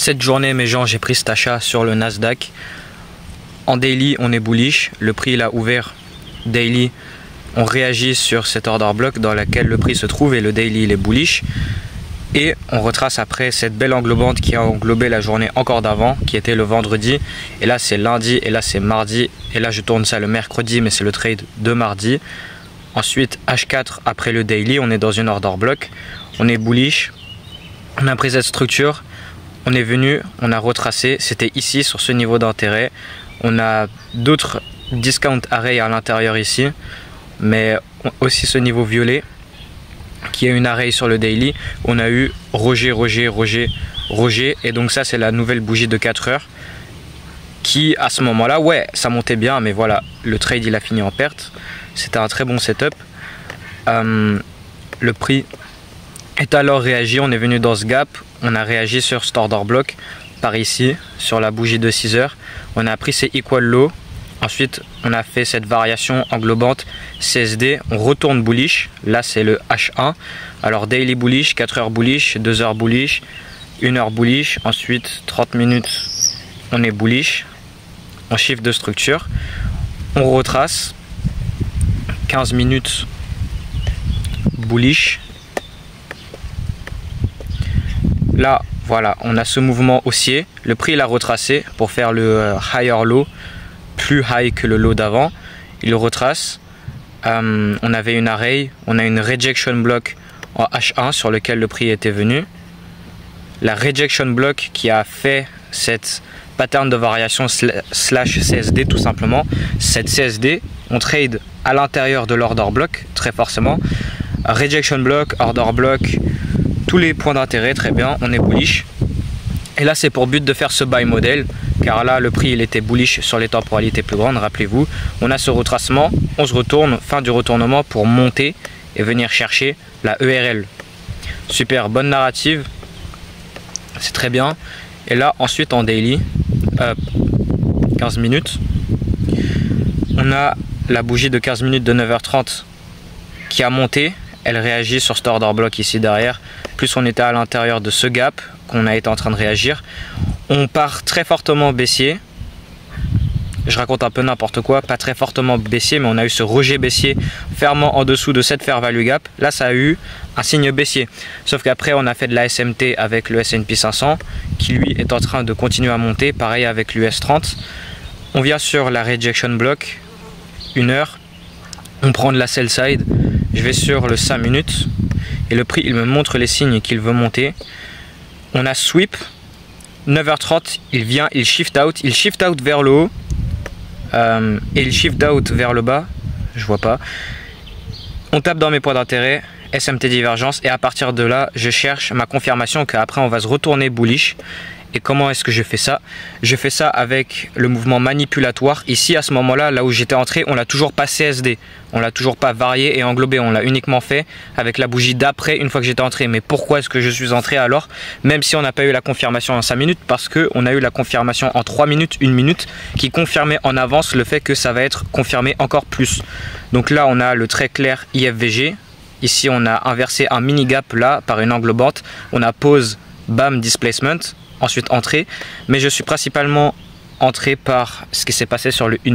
Cette journée, mes gens, j'ai pris cet achat sur le Nasdaq. En daily, on est bullish. Le prix il a ouvert daily. On réagit sur cet order block dans lequel le prix se trouve et le daily il est bullish. Et on retrace après cette belle englobante qui a englobé la journée encore d'avant, qui était le vendredi. Et là c'est lundi, et là c'est mardi. Et là je tourne ça le mercredi, mais c'est le trade de mardi. Ensuite H4 après le daily, on est dans une order block. On est bullish. On a pris cette structure. On est venu, on a retracé. C'était ici sur ce niveau d'intérêt. On a d'autres discount arrays à l'intérieur ici. Mais aussi ce niveau violet qui a une array sur le daily. On a eu Roger, et donc ça c'est la nouvelle bougie de 4 heures qui à ce moment là, ouais ça montait bien, mais voilà, le trade il a fini en perte. C'était un très bon setup. Le prix est alors réagi, on est venu dans ce gap, on a réagi sur cet order block par ici sur la bougie de 6 heures. On a pris ces equal low. Ensuite, on a fait cette variation englobante CSD. On retourne bullish. Là, c'est le H1. Alors, daily bullish, 4 heures bullish, 2 heures bullish, 1 heure bullish. Ensuite, 30 minutes, on est bullish. On shift de structure. On retrace. 15 minutes bullish. Là, voilà, on a ce mouvement haussier. Le prix, il a retracé pour faire le higher low. Plus high que le low d'avant. Il le retrace. On avait une array, on a une rejection block en H1 sur lequel le prix était venu. La rejection block qui a fait cette pattern de variation slash CSD tout simplement. Cette CSD, on trade à l'intérieur de l'order block très forcément. Rejection block, order block, tous les points d'intérêt, très bien, on est bullish. Et là c'est pour but de faire ce buy model, car là le prix il était bullish sur les temporalités plus grandes, rappelez-vous. On a ce retracement, on se retourne, fin du retournement pour monter et venir chercher la ERL. Super, bonne narrative, c'est très bien. Et là ensuite en daily, 15 minutes, on a la bougie de 15 minutes de 9h30 qui a monté. Elle réagit sur cet order block ici derrière. Plus on était à l'intérieur de ce gap qu'on a été en train de réagir. On part très fortement baissier. Je raconte un peu n'importe quoi, pas très fortement baissier, mais on a eu ce rejet baissier fermant en dessous de cette fair value gap. Là, ça a eu un signe baissier. Sauf qu'après, on a fait de la SMT avec le S&P 500 qui lui est en train de continuer à monter. Pareil avec l'US 30. On vient sur la rejection block, 1 heure. On prend de la sell side. Je vais sur le 5 minutes et le prix il me montre les signes qu'il veut monter. On a sweep, 9h30, il vient, il shift out vers le haut et il shift out vers le bas, je vois pas. On tape dans mes points d'intérêt, SMT divergence, et à partir de là je cherche ma confirmation qu'après on va se retourner bullish. Et comment est-ce que je fais ça? Je fais ça avec le mouvement manipulatoire. Ici, à ce moment-là, là où j'étais entré, on l'a toujours pas CSD. On l'a toujours pas varié et englobé. On l'a uniquement fait avec la bougie d'après une fois que j'étais entré. Mais pourquoi est-ce que je suis entré alors? Même si on n'a pas eu la confirmation en 5 minutes, parce qu'on a eu la confirmation en 3 minutes, 1 minute, qui confirmait en avance le fait que ça va être confirmé encore plus. Donc là, on a le très clair IFVG. Ici, on a inversé un mini gap là par une englobante. On a pause, bam, displacement. Ensuite entrée, mais je suis principalement entré par ce qui s'est passé sur le 1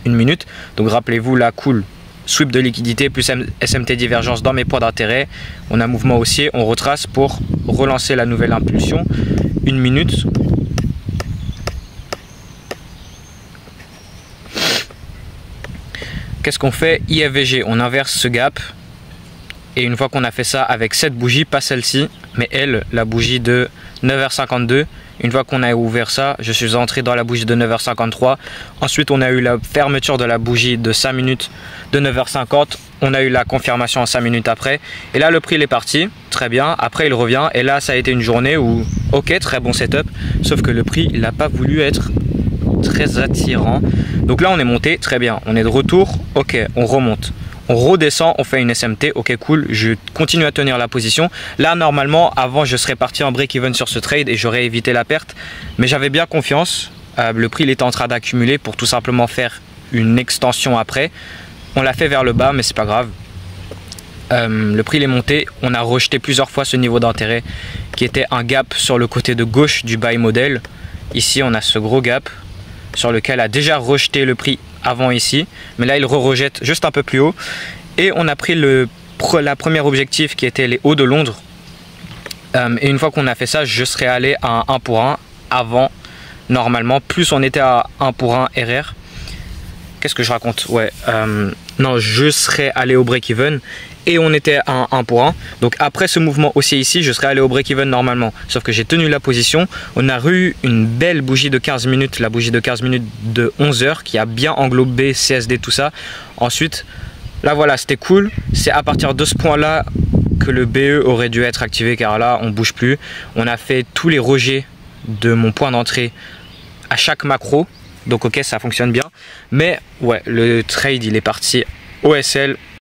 minute. Donc rappelez-vous la cool sweep de liquidité plus SMT divergence dans mes points d'intérêt. On a mouvement haussier, on retrace pour relancer la nouvelle impulsion. 1 minute. Qu'est-ce qu'on fait? IFVG, on inverse ce gap. Et une fois qu'on a fait ça avec cette bougie, pas celle-ci, mais elle, la bougie de 9h52, une fois qu'on a ouvert ça, je suis entré dans la bougie de 9h53. Ensuite, on a eu la fermeture de la bougie de 5 minutes de 9h50. On a eu la confirmation en 5 minutes après. Et là, le prix il est parti, très bien. Après, il revient. Et là, ça a été une journée où, ok, très bon setup. Sauf que le prix, il n'a pas voulu être très attirant. Donc là, on est monté, très bien. On est de retour, ok, on remonte. On redescend, on fait une SMT, ok cool, je continue à tenir la position. Là normalement, avant je serais parti en break-even sur ce trade et j'aurais évité la perte. Mais j'avais bien confiance, le prix il était en train d'accumuler pour tout simplement faire une extension après. On l'a fait vers le bas mais c'est pas grave. le prix il est monté. On a rejeté plusieurs fois ce niveau d'intérêt qui était un gap sur le côté de gauche du buy model. Ici on a ce gros gap sur lequel a déjà rejeté le prix avant ici, mais là il rejette juste un peu plus haut. Et on a pris la première objectif qui était les hauts de Londres. Et une fois qu'on a fait ça, je serais allé à un 1 pour 1 avant. Normalement, plus on était à 1 pour 1 RR. Qu'est-ce que je raconte? Ouais, non, je serais allé au break-even et on était à 1 pour 1. Donc après ce mouvement haussier ici, je serais allé au break-even normalement. Sauf que j'ai tenu la position. On a eu une belle bougie de 15 minutes, la bougie de 15 minutes de 11 heures qui a bien englobé CSD, tout ça. Ensuite, là voilà, c'était cool. C'est à partir de ce point-là que le BE aurait dû être activé car là, on bouge plus. On a fait tous les rejets de mon point d'entrée à chaque macro, donc ok, ça fonctionne bien, mais ouais, le trade il est parti OSL